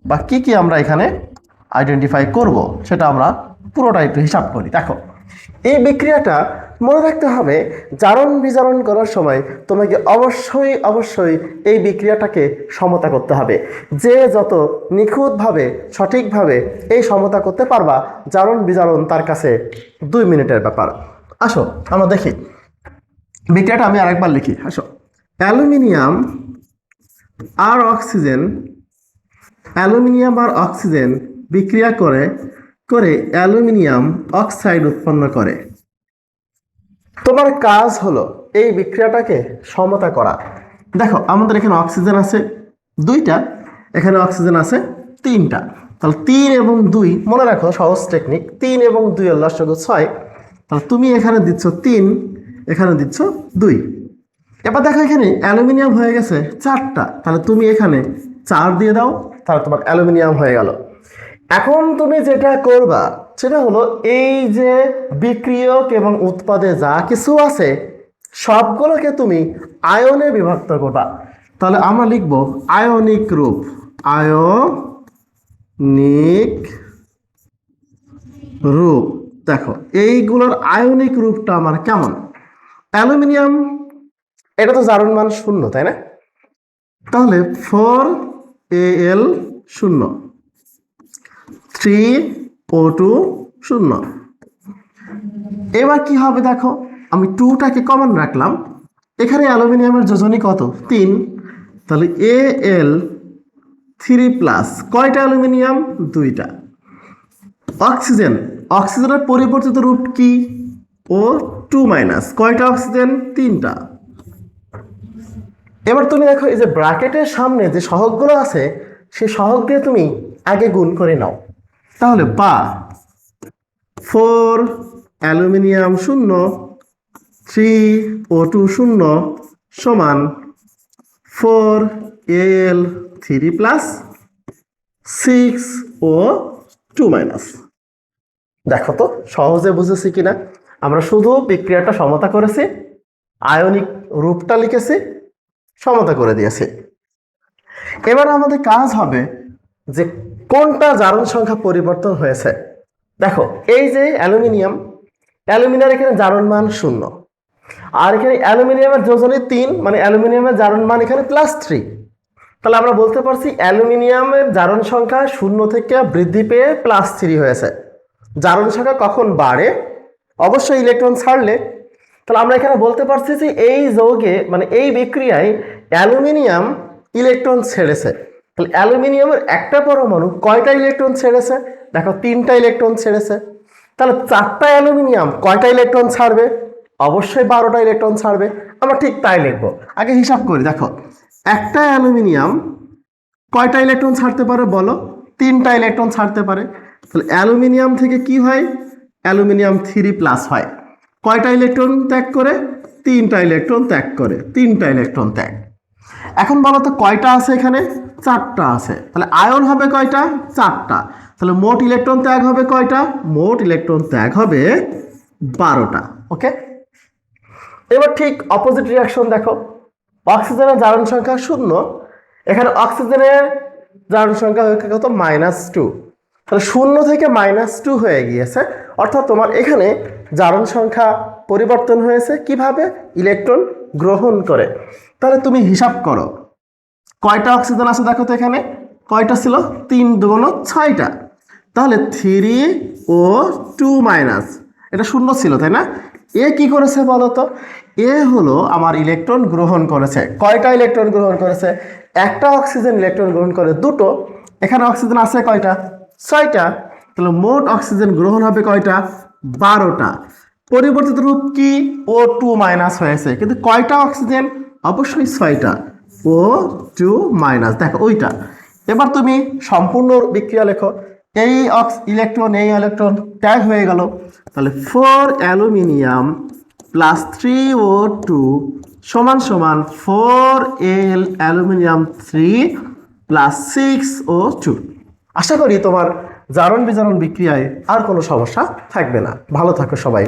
বা কি কি আমরা এখানে আইডেন্টিফাই করব সেটা আমরা পুরোটা একটু হিসাব করি। দেখো, এই বিক্রিয়াটা মনে রাখতে হবে, জারণ বিজারণ করার সময় তোমাকে অবশ্যই অবশ্যই এই বিক্রিয়াটাকে সমতা করতে হবে। যে যত নিখুঁতভাবে সঠিকভাবে এই সমতা করতে পারবা, জারণ বিজারণ তার কাছে 2 মিনিটের ব্যাপার। আসো আমরা দেখি বিক্রিয়াটা, আমি আরেকবার লিখি। আসো, অ্যালুমিনিয়াম আর অক্সিজেন, অ্যালুমিনিয়াম আর অক্সিজেন বিক্রিয়া করে করে অ্যালুমিনিয়াম অক্সাইড উৎপন্ন করে। তোমার কাজ হলো এই বিক্রিয়াটাকে সমতা করা। দেখো, আমাদের এখানে অক্সিজেন আছে 2টা, এখানে অক্সিজেন আছে 3টা, তাহলে 3 এবং 2, মনে রাখো সহজ টেকনিক, 3 এবং 2 এর লসাগু 6, তাহলে তুমি এখানে দিচ্ছ 3, এখানে দিচ্ছ 2। এবার দেখো এখানে অ্যালুমিনিয়াম হয়ে গেছে 4টা, তাহলে তুমি এখানে 4 দিয়ে দাও, তাহলে তোমার অ্যালুমিনিয়াম হয়ে গেল। এখন তুমি যেটা করবা সেটা হলো, এই যে বিক্রিয়ক এবং উৎপাদে যা কিছু আছে সবগুলোকে তুমি আয়নে বিভক্ত করবা। তাহলে আমরা লিখব আয়নিক রূপ, আয়নিক রূপ। দেখো এইগুলোর আয়নিক রূপটা আমার কেমন? অ্যালুমিনিয়াম, এটা তো জারণ মান 0, তাই না? তাহলে 4Al 0, 3O2 0। এবার কি হবে দেখো, আমি 2টাকে কমন রাখলাম, এখানে অ্যালুমিনিয়ামের যোজনী কত? 3, তাহলে Al3+, কয়টা অ্যালুমিনিয়াম? 2টা। অক্সিজেন, অক্সিজেনের পরিবর্তিত রূপ কি? O2-, কয়টা অক্সিজেন? 3টা। এবার তুমি দেখো, এই যে ব্র্যাকেটের সামনে যে সহগগুলো আছে সেই সহগ দিয়ে তুমি আগে গুণ করে নাও। তাহলে বা 4 অ্যালুমিনিয়াম 0, 3O2 0 সমান 4Al3+, 6O2-। দেখো তো সহজে বুঝেছি কিনা? আমরা শুধু বিক্রিয়াটা সমতা করেছি, আয়নিক রূপটা লিখেছি, সমতা করে দিয়েছি। এবার আমাদের কাজ হবে যে কোনটা জারণ সংখ্যা পরিবর্তন হয়েছে। দেখো, এই যে অ্যালুমিনিয়াম, অ্যালুমিনিয়ামের এখানে জারণ মান 0, আর এখানে অ্যালুমিনিয়ামের যোজনী 3, মানে অ্যালুমিনিয়ামের জারণ মান এখানে +3। তাহলে আমরা বলতে পারছি অ্যালুমিনিয়ামের জারণ সংখ্যা 0 থেকে বৃদ্ধি পেয়ে +3 হয়েছে। জারণ সংখ্যা কখন বাড়ে? অবশ্যই ইলেকট্রন ছাড়লে। তাহলে আমরা এখানে বলতে পারছি যে এই যৌগে, মানে এই বিক্রিয়ায় অ্যালুমিনিয়াম ইলেকট্রন ছেড়েছে। তাহলে অ্যালুমিনিয়ামের একটা পরমাণু কয়টা ইলেকট্রন ছেড়েছে? দেখো 3টা ইলেকট্রন ছেড়েছে। তাহলে 4টা অ্যালুমিনিয়াম কয়টা ইলেকট্রন ছাড়বে? অবশ্যই 12টা ইলেকট্রন ছাড়বে। আমরা ঠিক তাই লিখব। আগে হিসাব করি। দেখো, একটা অ্যালুমিনিয়াম কয়টা ইলেকট্রন ছাড়তে পারে বলো? 3টা ইলেকট্রন ছাড়তে পারে। তাহলে অ্যালুমিনিয়াম থেকে কি হয়? অ্যালুমিনিয়াম 3+ হয়। কয়টা ইলেকট্রন ত্যাগ করে? 3টা ইলেকট্রন ত্যাগ করে, 3টা ইলেকট্রন ত্যাগ। এখন বলো তো কয়টা আছে এখানে? 4টা আছে। তাহলে আয়ন হবে কয়টা? 4টা। তাহলে মোট ইলেকট্রন ত্যাগ হবে কয়টা? মোট ইলেকট্রন ত্যাগ হবে 12টা। ওকে, এবার ঠিক অপোজিট রিয়াকশন দেখো, অক্সিজেনের জারণ সংখ্যা 0, এখানে অক্সিজেনের জারণ সংখ্যা হয়ে কত? -2। তাহলে 0 থেকে -2 হয়ে গিয়েছে, অর্থাৎ তোমার এখানে জারণ সংখ্যা পরিবর্তন হয়েছে কিভাবে? ইলেকট্রন গ্রহণ করে। তাহলে তুমি হিসাব করো কয়টা অক্সিজেন আছে দেখো তো, এখানে কয়টা ছিল? 3 2 6টা। তাহলে 3O2-, এটা 0 ছিল তাই না? এ কি করেছে বলো তো? এ হলো আমার ইলেকট্রন গ্রহণ করেছে। কয়টা ইলেকট্রন গ্রহণ করেছে? একটা অক্সিজেন ইলেকট্রন গ্রহণ করে 2টো। এখানে অক্সিজেন আছে কয়টা? 6টা। তাহলে মোট অক্সিজেন গ্রহণ হবে কয়টা? 12টা। পরিবর্তিত রূপ কি? O2- হয়েছে, কিন্তু কয়টা অক্সিজেন? অবশ্যই 6টা। O2-, দেখো ওইটা। এবার তুমি সম্পূর্ণ বিক্রিয়া লেখো। এই ইলেকট্রন এই ইলেকট্রন ত্যাগ হয়ে গেল। তাহলে 4 অ্যালুমিনিয়াম প্লাস 3O2 সমান সমান 4Al অ্যালুমিনিয়াম 3 প্লাস 6O2। আশা করি তোমার জারণ বিজারণ বিক্রিয়ায় আর কোনো সমস্যা থাকবে না। ভালো থাকো সবাই।